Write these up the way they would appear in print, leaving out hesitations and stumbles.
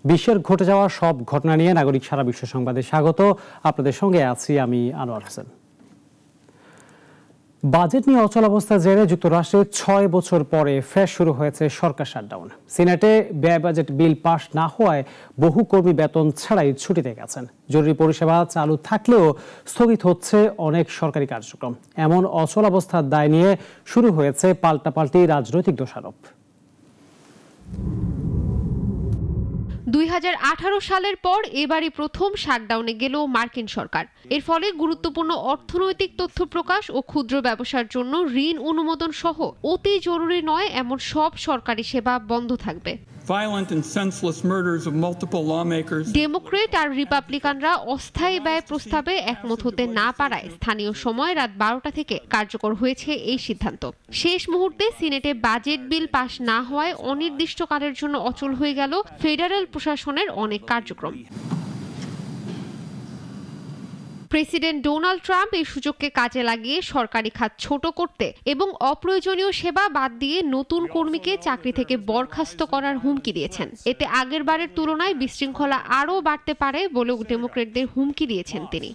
বিশ্বের ঘটে যাওয়া সব ঘটনা নিয়ে নাগরিক সারা বিশ্ব সংবাদে স্বাগত। আপনাদের সঙ্গে আছি আমি আনোয়ার হোসেন। বাজেট নিয়ে অচলাবস্থার জেরে যুক্তরাষ্ট্রে ৬ বছর পরে ফের শুরু হয়েছে সরকার শাটডাউন। সিনেটে ব্যয় বাজেট বিল পাশ না হওয়ায় বহু কর্মী বেতন ছাড়াই ছুটিতে গেছেন। জরুরি পরিষেবা চালু থাকলেও স্থগিত হচ্ছে অনেক সরকারি কার্যক্রম। এমন অচলাবস্থার দায় নিয়ে শুরু হয়েছে পাল্টাপাল্টি রাজনৈতিক দোষারোপ। ২০১৮ সালের পর এবারই প্রথম শাটডাউনে গেল মার্কিন সরকার। এর ফলে গুরুত্বপূর্ণ অর্থনৈতিক তথ্য প্রকাশ ও ক্ষুদ্র ব্যবসার জন্য ঋণ অনুমোদন সহ অতি জরুরি নয় এমন সব সরকারি সেবা বন্ধ থাকবে। ডেমোক্রেট আর রিপাবলিকানরা অস্থায়ী ব্যয় প্রস্তাবে একমত হতে না পারায় স্থানীয় সময় রাত ১২টা থেকে কার্যকর হয়েছে এই সিদ্ধান্ত। শেষ মুহূর্তে সিনেটে বাজেট বিল পাশ না হওয়ায় অনির্দিষ্টকালের জন্য অচল হয়ে গেল ফেডারেল প্রশাসনের অনেক কার্যক্রম। প্রেসিডেন্ট ডোনাল্ড ট্রাম্প এই সুযোগকে কাজে লাগিয়ে সরকারি খাত ছোট করতে এবং অপ্রয়োজনীয় সেবা বাদ দিয়ে নতুন কর্মীকে চাকরি থেকে বরখাস্ত করার হুমকি দিয়েছেন। এতে আগের বারের তুলনায় বিশৃঙ্খলা আরও বাড়তে পারে বলেও ডেমোক্রেটদের হুমকি দিয়েছেন তিনি।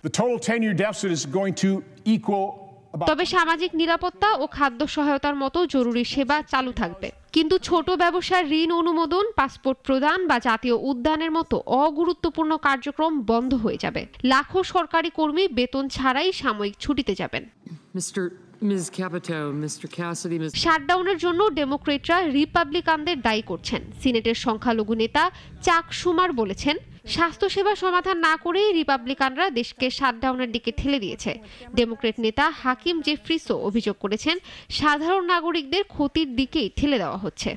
তবে সামাজিক নিরাপত্তা ও খাদ্য সহায়তার মতো জরুরি সেবা চালু থাকবে, কিন্তু ছোট ব্যবসার ঋণ অনুমোদন, পাসপোর্ট প্রদান বা জাতীয় উদ্যানের মতো অগুরুত্বপূর্ণ কার্যক্রম বন্ধ হয়ে যাবে। লাখো সরকারি কর্মী বেতন ছাড়াই সাময়িক ছুটিতে যাবেন। শাটডাউনের জন্য ডেমোক্রেটরা রিপাবলিকানদের দায়ী করছেন। সিনেটের সংখ্যালঘু নেতা চাক শুমার বলেছেন, স্বাস্থ্যসেবা সমাধান না করে রিপাবলিকানরা দেশকে শাটডাউনের দিকে ঠেলে দিয়েছে। ডেমোক্রেট নেতা হাকিম জেফ্রিসও অভিযোগ করেছেন, সাধারণ নাগরিকদের ক্ষতির দিকেই ঠেলে দেওয়া হচ্ছে।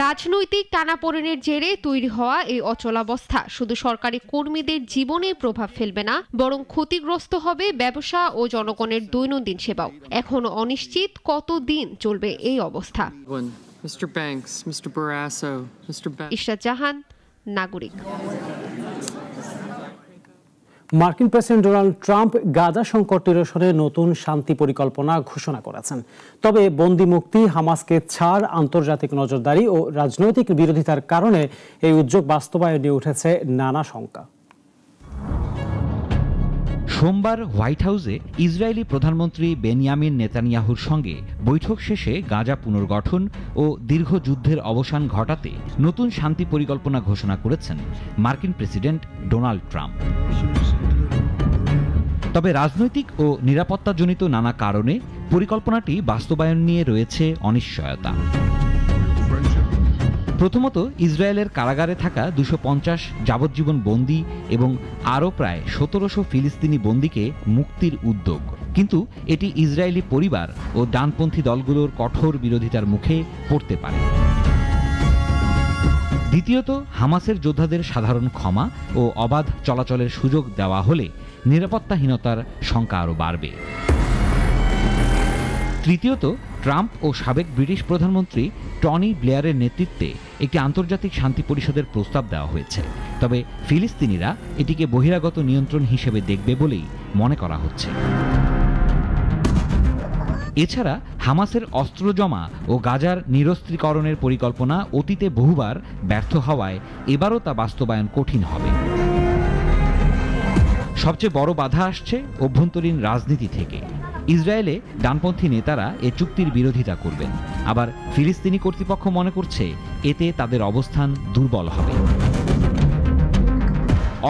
রাজনৈতিক টানাপোড়েনের জেরে তৈরি হওয়া এই অচলাবস্থা শুধু সরকারি কর্মীদের জীবনে প্রভাব ফেলবে না, বরং ক্ষতিগ্রস্ত হবে ব্যবসা ও জনগণের দৈনন্দিন সেবাও। এখনো অনিশ্চিত কতদিন চলবে এই অবস্থা। Mr. Banks, Mr. Barrasso, Mr. Ishrat জাহান, নাগরিক। মার্কিন প্রেসিডেন্ট ডোনাল্ড ট্রাম্প গাজা সংকট নিরসনে নতুন শান্তি পরিকল্পনা ঘোষণা করেছেন। তবে বন্দি মুক্তি, হামাসকে ছাড়, আন্তর্জাতিক নজরদারি ও রাজনৈতিক বিরোধিতার কারণে এই উদ্যোগ বাস্তবায়নে উঠেছে নানা শঙ্কা। সোমবার হোয়াইট হাউসে ইসরায়েলি প্রধানমন্ত্রী বেনিয়ামিন নেতানিয়াহুর সঙ্গে বৈঠক শেষে গাজা পুনর্গঠন ও দীর্ঘ যুদ্ধের অবসান ঘটাতে নতুন শান্তি পরিকল্পনা ঘোষণা করেছেন মার্কিন প্রেসিডেন্ট ডোনাল্ড ট্রাম্প। তবে রাজনৈতিক ও নিরাপত্তাজনিত নানা কারণে পরিকল্পনাটি বাস্তবায়ন নিয়ে রয়েছে অনিশ্চয়তা। প্রথমত, ইসরায়েলের কারাগারে থাকা ২৫০ যাবজ্জীবন বন্দী এবং আরও প্রায় ১৭০০ ফিলিস্তিনি বন্দীকে মুক্তির উদ্যোগ, কিন্তু এটি ইসরায়েলি পরিবার ও ডানপন্থী দলগুলোর কঠোর বিরোধিতার মুখে পড়তে পারে। দ্বিতীয়ত, হামাসের যোদ্ধাদের সাধারণ ক্ষমা ও অবাধ চলাচলের সুযোগ দেওয়া হলে নিরাপত্তাহীনতার শঙ্কা আরও বাড়বে। তৃতীয়ত, ট্রাম্প ও সাবেক ব্রিটিশ প্রধানমন্ত্রী টনি ব্লেয়ারের নেতৃত্বে একটি আন্তর্জাতিক শান্তি পরিষদের প্রস্তাব দেওয়া হয়েছে। তবে ফিলিস্তিনিরা এটিকে বহিরাগত নিয়ন্ত্রণ হিসেবে দেখবে বলেই মনে করা হচ্ছে। এছাড়া হামাসের অস্ত্র জমা ও গাজার নিরস্ত্রীকরণের পরিকল্পনা অতীতে বহুবার ব্যর্থ হওয়ায় এবারও তা বাস্তবায়ন কঠিন হবে। সবচেয়ে বড় বাধা আসছে অভ্যন্তরীণ রাজনীতি থেকে। ইসরায়েলে ডানপন্থী নেতারা এ চুক্তির বিরোধিতা করবেন, আবার ফিলিস্তিনি কর্তৃপক্ষ মনে করছে এতে তাদের অবস্থান দুর্বল হবে।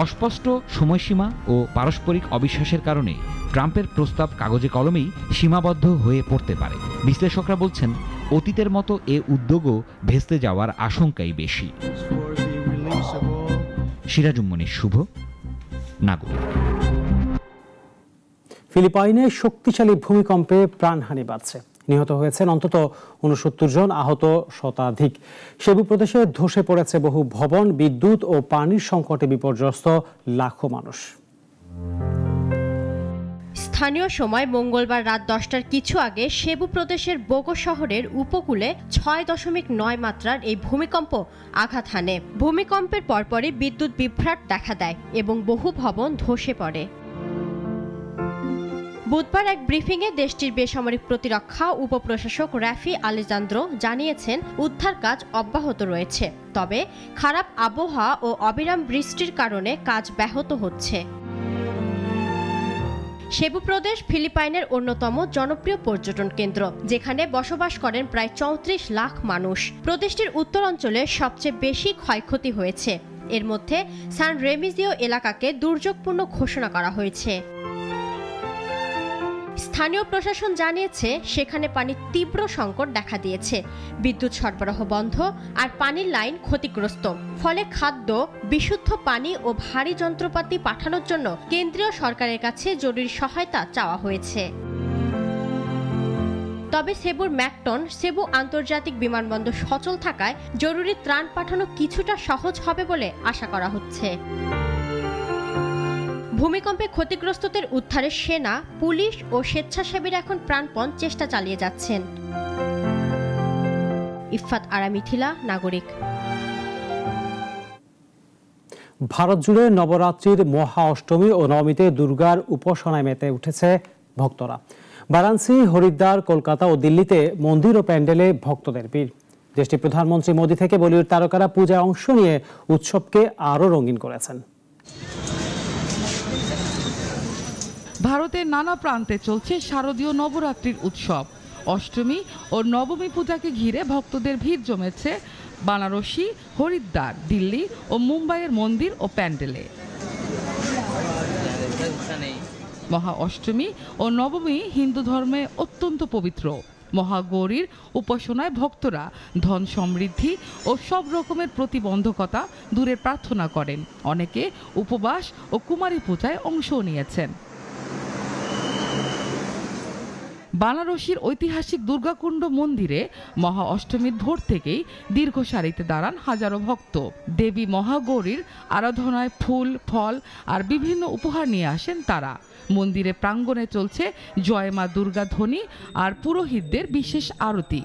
অস্পষ্ট সময়সীমা ও পারস্পরিক অবিশ্বাসের কারণে ট্রাম্পের প্রস্তাব কাগজে কলমেই সীমাবদ্ধ হয়ে পড়তে পারে। বিশ্লেষকরা বলছেন, অতীতের মতো এ উদ্যোগও ভেস্তে যাওয়ার আশঙ্কাই বেশি। সিরাজুম্মনির শুভ, নাগরিক। ফিলিপাইনে শক্তিশালী ভূমিকম্পে প্রাণহানি বাড়ছে। নিহত হয়েছেন অন্তত ৬৯ জন, আহত শতাধিক। সেবু প্রদেশে ধসে পড়েছে বহু ভবন, বিদ্যুৎ ও পানির সংকটে বিপর্যস্ত লাখো মানুষ। স্থানীয় সময় মঙ্গলবার রাত ১০টার কিছু আগে সেবু প্রদেশের বোগো শহরের উপকূলে ৬.৯ মাত্রার এই ভূমিকম্প আঘাত হানে। ভূমিকম্পের পরপরই বিদ্যুৎ বিভ্রাট দেখা দেয় এবং বহু ভবন ধসে পড়ে। বুধবার এক ব্রিফিংয়ে দেশটির বেসামরিক প্রতিরক্ষা উপপ্রশাসক রাফি আলেজান্দ্রো জানিয়েছেন উদ্ধার কাজ অব্যাহত রয়েছে, তবে খারাপ আবহাওয়া ও অবিরাম বৃষ্টির কারণে কাজ ব্যাহত হচ্ছে। সেবু প্রদেশ ফিলিপাইনের অন্যতম জনপ্রিয় পর্যটন কেন্দ্র, যেখানে বসবাস করেন প্রায় 34 লাখ মানুষ। প্রদেশটির উত্তরাঞ্চলে সবচেয়ে বেশি ক্ষয়ক্ষতি হয়েছে। এর মধ্যে সান রেমিজিও এলাকাকে দুর্যোগপূর্ণ ঘোষণা করা হয়েছে। স্থানীয় প্রশাসন জানিয়েছে সেখানে পানির তীব্র সংকট দেখা দিয়েছে। বিদ্যুৎ সরবরাহ বন্ধ আর পানির লাইন ক্ষতিগ্রস্ত, ফলে খাদ্য, বিশুদ্ধ পানি ও ভারী যন্ত্রপাতি পাঠানোর জন্য কেন্দ্রীয় সরকারের কাছে জরুরি সহায়তা চাওয়া হয়েছে। তবে সেবুর ম্যাকটন সেবু আন্তর্জাতিক বিমানবন্দর সচল থাকায় জরুরি ত্রাণ পাঠানো কিছুটা সহজ হবে বলে আশা করা হচ্ছে। ভূমিকম্পে ক্ষতিগ্রস্তদের উদ্ধারে সেনা, পুলিশ ও স্বেচ্ছাসেবীরা এখন প্রাণপণ চেষ্টা চালিয়ে যাচ্ছেন। ইফফাত আরা মিথিলা, নাগরিক। ভারত জুড়ে নবরাত্রির মহা অষ্টমী ও নবমীতে দুর্গার উপাসনায় মেতে উঠেছে ভক্তরা। বারাণসী, হরিদ্বার, কলকাতা ও দিল্লিতে মন্দির ও প্যান্ডেলে ভক্তদের ভিড়। দেশটির প্রধানমন্ত্রী মোদি থেকে বলিউড তারকারা পূজায় অংশ নিয়ে উৎসবকে আরও রঙিন করেছেন। ভারতের নানা প্রান্তে চলছে শারদীয় নবরাত্রির উৎসব। অষ্টমী ও নবমী পূজাকে ঘিরে ভক্তদের ভিড় জমেছে বারাণসী, হরিদ্বার, দিল্লি ও মুম্বাইয়ের মন্দির ও প্যান্ডেলে। মহা অষ্টমী ও নবমী হিন্দু ধর্মে অত্যন্ত পবিত্র। মহাগৌরীর উপাসনায় ভক্তরা ধন সমৃদ্ধি ও সব রকমের প্রতিবন্ধকতা দূরে প্রার্থনা করেন। অনেকে উপবাস ও কুমারী পূজায় অংশও নিয়েছেন। বারাণসীর ঐতিহাসিক দুর্গাকুণ্ড মন্দিরে মহা অষ্টমীর ভোর থেকেই দীর্ঘ সারিতে দাঁড়ান হাজারো ভক্ত। দেবী মহাগৌরীর আরাধনায় ফুল, ফল আর বিভিন্ন উপহার নিয়ে আসেন তারা। মন্দিরে প্রাঙ্গণে চলছে জয় মা দুর্গা ধ্বনি আর পুরোহিতদের বিশেষ আরতি।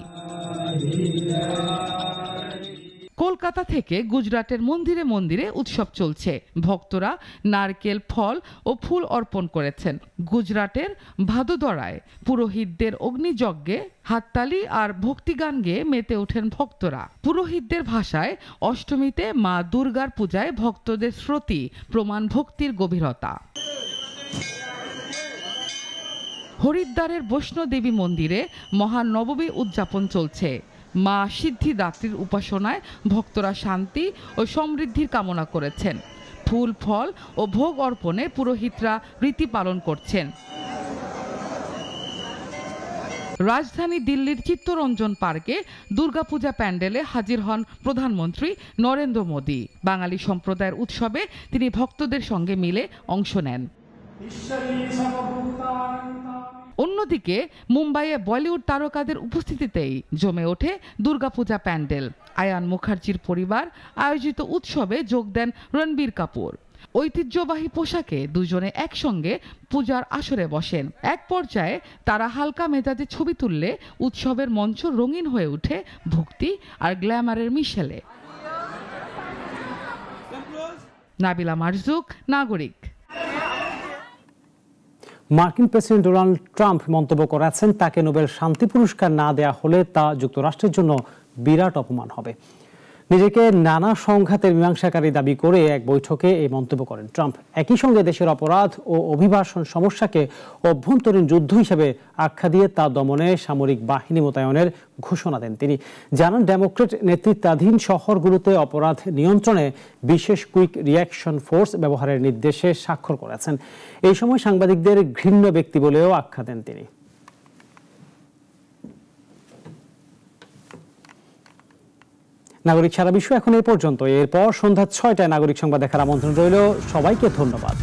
কলকাতা থেকে গুজরাটের মন্দিরে মন্দিরে উৎসব চলছে। ভক্তরা নারকেল, ফল ও ফুল অর্পণ করেছেন। গুজরাটের ভাদোদরায় পুরোহিতদের অগ্নিযজ্ঞে হাততালি আর ভক্তিগান গেয়ে মেতে ওঠেন ভক্তরা। পুরোহিতদের ভাষায় অষ্টমীতে মা দুর্গার পূজায় ভক্তদের শ্রুতি প্রমাণ ভক্তির গভীরতা। হরিদ্বারের বৈষ্ণোদেবী মন্দিরে মহানবমী উদযাপন চলছে। মা সিদ্ধিদাত্রীর উপাসনায় ভক্তরা শান্তি ও সমৃদ্ধির কামনা করেছেন। ফুল, ফল ও ভোগ অর্পণে পুরোহিতরা রীতি পালন করছেন। রাজধানী দিল্লির চিত্তরঞ্জন পার্কে দুর্গাপূজা প্যান্ডেলে হাজির হন প্রধানমন্ত্রী নরেন্দ্র মোদী। বাঙালি সম্প্রদায়ের উৎসবে তিনি ভক্তদের সঙ্গে মিলে অংশ নেন। অন্যদিকে মুম্বাইয়ে বলিউড তারকাদের উপস্থিতিতেই জমে ওঠে দুর্গাপূজা প্যান্ডেল। আয়ান মুখার্জির পরিবার আয়োজিত উৎসবে যোগ দেন রণবীর কাপুর। ঐতিহ্যবাহী পোশাকে দুজনে একসঙ্গে পূজার আসরে বসেন। এক পর্যায়ে তারা হালকা মেজাজে ছবি তুললে উৎসবের মঞ্চ রঙিন হয়ে ওঠে ভক্তি আর গ্ল্যামারের মিশেলে। নাবিলা মারজুক, নাগরিক। মার্কিন প্রেসিডেন্ট ডোনাল্ড ট্রাম্প মন্তব্য করেছেন, তাকে নোবেল শান্তি পুরস্কার না দেয়া হলে তা যুক্তরাষ্ট্রের জন্য বিরাট অপমান হবে। নিজেকে নানা সংঘাতের মীমাংসাকারী দাবি করে এক বৈঠকে এই মন্তব্য করেন ট্রাম্প। একই সঙ্গে দেশের অপরাধ ও অভিবাসন সমস্যাকে অভ্যন্তরীণ যুদ্ধ হিসেবে আখ্যা দিয়ে তা দমনে সামরিক বাহিনী মোতায়েনের ঘোষণা দেন তিনি। জানান, ডেমোক্রেট নেতৃত্বাধীন শহরগুলোতে অপরাধ নিয়ন্ত্রণে বিশেষ কুইক রিয়াকশন ফোর্স ব্যবহারের নির্দেশে স্বাক্ষর করেছেন। এই সময় সাংবাদিকদের ঘৃণ্য ব্যক্তি বলেও আখ্যা দেন তিনি। নাগরিক সারা বিশ্ব এখন এই পর্যন্ত। এরপর সন্ধ্যা ৬টায় নাগরিক সংবাদ দেখার আমন্ত্রণ রইল। সবাইকে ধন্যবাদ।